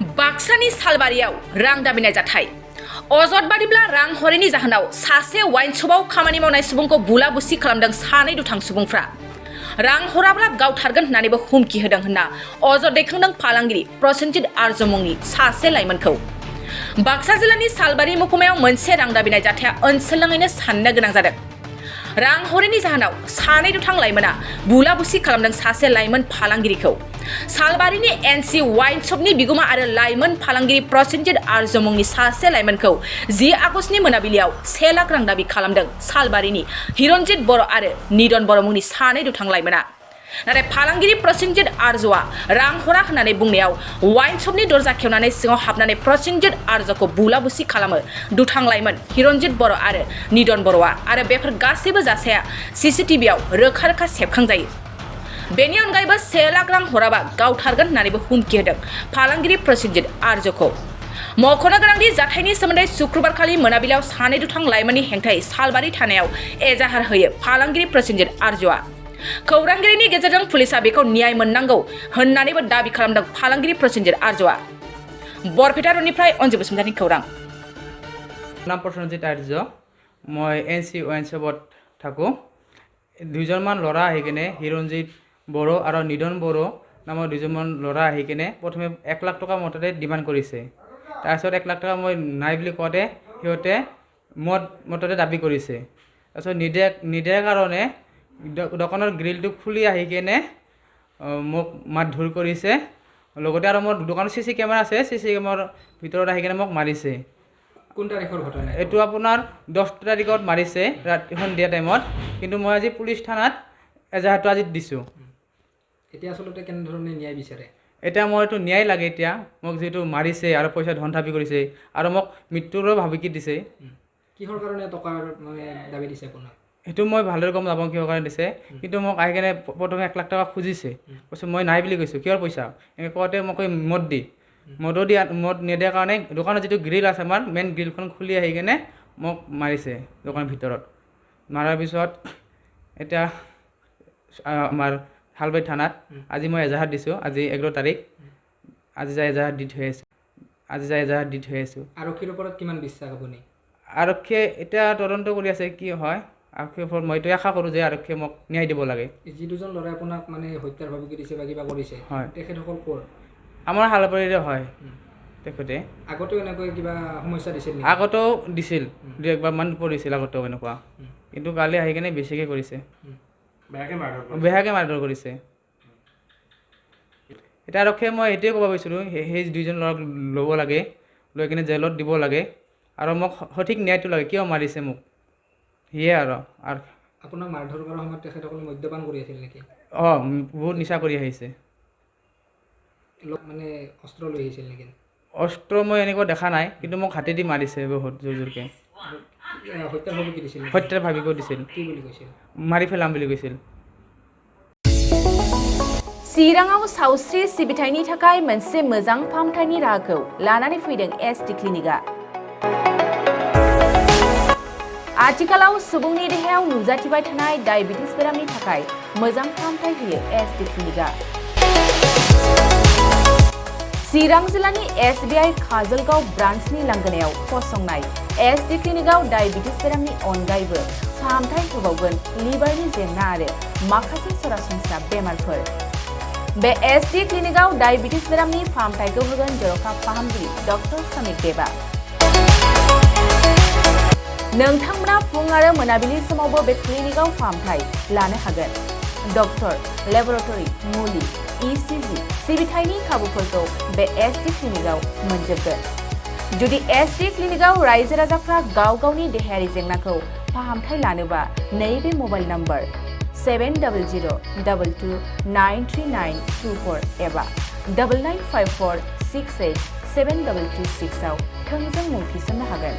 बाक्सानि सालबारियाव रां दाबिनाय जाथाय अजद बादिब्ला रां हरैनि जाहोनाव सासे वाइन शपआव खामानि मावनाय सुबुंखौ बुला बुसि खालामदों सानै दुथां सुबुंफ्रा रां हराब्ला गावथारगोन होननानैबो हुमखि होदों होनना अजद दैखांदों फालांगिरि प्रसेनजित आर्य मुंनि सासे लाइमोनखौ बाक्सा जिल्लानि सालबारि महकुमायाव मोनसे रां दाबिनाय जाथाया ओनसोलनाङैनो साननो गोनां जादों रां हरैनि जाहोनाव सानै दुथां लाइमोना बुला बुसि खालामदों सासे लाइमोन फालांगिरिखौ सालबारिनि एनसि वाइन शपनि बिगुमा आरो लाइमोन फालांगिरि प्रसेनजित आर्य मुंनि सासे लाइमोनखौ 10 आगस्तनि मोनाबिलियाव 1 लाख रां दाबि खालामदों सालबारिनि हिरनजित बर' आरो निदन बर' मुंनि सानै दुथां लाइमोना नाथाय फालांगिरि प्रसेनजित आर्यआ रां हरा होननानै बुंनायाव वाइन शपनि दरजा खेवनानै सिङाव हाबनानै प्रसेनजित आर्यखौ बुला बुसि खालामो दुथां लाइमोन हिरनजित बर' आरो निदन बर'आ आरो बेफोर गासैबो जाथाया सीसीटीवीआव रोखा रोखा सेबखांजायो बेनि अनगायैबो 1 लाख रां हराबा गावथारगोन होननानैबो हुमखि होदों फालांगिरि प्रसेनजित आर्यखौ मख'नो गोनांदि जाथायनि सोमोन्दै शुक्रबारखालि मोनाबिलियाव सानै दुथां लाइमोननि हेंथायै सालबारि थानायाव एजाहार होयो फालांगिरि प्रसेनजित आर्यआ खौरांगिरिनि गेजेरजों पुलिसा बेखौ न्याय मोननांगौ होननानैबो दाबि खालामदों फालांगिरि प्रसेनजित आर्यआ बरपेटा रडनिफ्राय अनजु बसुमतारिनि खौरां नाम प्रसेनजित आर्य मैं एनसि वाइन शपत थाको दुजनमान लड़ा आहिकिने हिरनजित बड़ो और निदन बड़ो नाমৰ দুজনমান ল'ৰা আহি কিনে প্ৰথমে 1 লাখ টকা মতে ডিমাণ্ড কৰিছে তাৰপিছত 1 লাখ টকা মই নাই বুলি কওঁতে সিহঁতে মতে দাবী কৰিছে তাৰপিছত নিদিয়াৰ কাৰণে দোকানৰ গ্ৰিলটো খুলি আহি কিনে মোক মাৰধৰ কৰিছে লগতে আৰু মোৰ দোকানত চিচি কেমেৰা আছে চিচি কেমেৰাৰ ভিতৰত আহি কিনে মোক মাৰিছে কোন তাৰিখৰ ঘটনা এইটো আপোনাৰ 10 তাৰিখত মাৰিছে ৰাতি সন্ধিয়া টাইমত কিন্তু মই আজি পুলিচ থানাত এজাহাৰটো আজি দিছোঁ এতিয়া আসলতে কেনে ধৰণে ন্যায় বিচাৰে এটা মই এইটো ন্যায় লাগে এতিয়া মোক যেটো মাৰিছে আৰু পইচা ধন থাপি কৰিছে আৰু মোক মৃত্যুৰো ভাবুকি দিছে কিহৰ কাৰণে টকাৰ মানে দাবী দিছে আপোনাক সেইটো মই ভালদৰে গম নাপাওঁ কিহৰ কাৰণে দিছে কিন্তু মোক আহি কিনে প্ৰথমে 1 লাখ টকা খুজিছে কৈছে মই নাই বুলি কৈছোঁ কিহৰ পইচা এনেকৈ কওঁতে মোক মদ নিদিয়াৰ কাৰণে দোকানত যিটো গ্ৰিল আছে আমাৰ মেইন গ্ৰিলখন খুলি আহি কিনে মোক মাৰিছে দোকানৰ ভিতৰত মাৰাৰ পিছত এতিয়া আমাৰ হালবাৰী থানাত আজি মই এজাহাৰ দিছোঁ আজি 11 তাৰিখ আজি যাই এজাহাৰ দি থৈ আছোঁ আৰক্ষীৰ ওপৰত কিমান বিশ্বাস আপুনি আৰক্ষীয়ে এতিয়া তদন্ত কৰি আছে কি হয় আৰক্ষীৰ ওপৰত মইতো আশা কৰোঁ যে আৰক্ষীয়ে মোক ন্যায় দিব লাগে যি দুজন ল'ৰাই আপোনাক মানে হত্যাৰ ভাবুকি দিছে বা কিবা কৰিছে হয় তেখেতসকল ক'ৰ আমাৰ হালবাৰীৰে হয় তেখেতে আগতেও এনেকৈ কিবা সমস্যা দিছিল নেকি আগতেও দিছিল 2-1বাৰমান পৰিছিল আগতেও এনেকুৱা কিন্তু কালি আহি কিনে বেছিকৈ কৰিছে বেয়াকৈ মাৰধৰ কৰিছে এতিয়া আৰক্ষীয়ে মই এইটোৱে ক'ব বিচাৰোঁ সেই দুইজন ল'ৰাক ল'ব লাগে লৈ কিনে জেলত দিব লাগে আৰু মোক সঠিক ন্যায়টো লাগে কিয় মাৰিছে মোক সেয়ে আৰু আপোনাক মাৰধৰ কৰাৰ সময়ত তেখেতসকলে মদ্যপান কৰি আছিল নেকি বহুত নিচা কৰি আহিছে মানে অস্ত্ৰ লৈ আহিছিল নেকি অস্ত্ৰ মই এনেকুৱা দেখা নাই কিন্তু মোক হাতেদি মাৰিছে বহুত জোৰকৈ হত্যাৰ ভাবুকি দিছিল হত্যাৰ ভাবিকৈ দিছিল কি বুলি কৈছিল মাৰি পেলাম বুলি কৈছিল चिराङाव सावस्रि सिबिथायनि थाखाय मोनसे मोजां फाहामथायनि राहाखौ लानानै फैदों एसटि क्लिनिकआ आथिखालाव सुबुंनि देहायाव नुजाथिबाय थानाय डायबिटिस बेरामनि थाखाय मोजां फाहामथाय होयो एसटि क्लिनिकआ चिरां जिल्लानि SBI काजलगाव ब्रान्चनि लांगोनायाव फसंनाय एसटि क्लिनिकआव डायबिटिस बेरामनि अनगायैबो फाहामथाय होबावगोन लिभारनि जेंना आरो माखासे सरासनस्रा बेमारफोर बे एसटि क्लिनिकआव डायबिटिस बेरामनि फाहामथायखौ होगोन जर'खा फाहामगिरि डक्टर समित देबा नोंथांमोना फुं आरो मोनाबिलि समावबो बे क्लिनिकआव फाहामथाय लानो हागोन डक्टर लेबरेटरि मुलि ECG सिबिथायनि खाबुफोरखौ बे एसटि क्लिनिकआव मोनजोबगोन जुदि एसटि क्लिनिकआव रायजो राजाफ्रा गाव गावनि देहायारि जेंनाखौ फाहामथाय लानोबा नैबे मबाइल नम्बर 7002293924 एबा 9954687226 आव थोंजों मुं थिसननो हागोन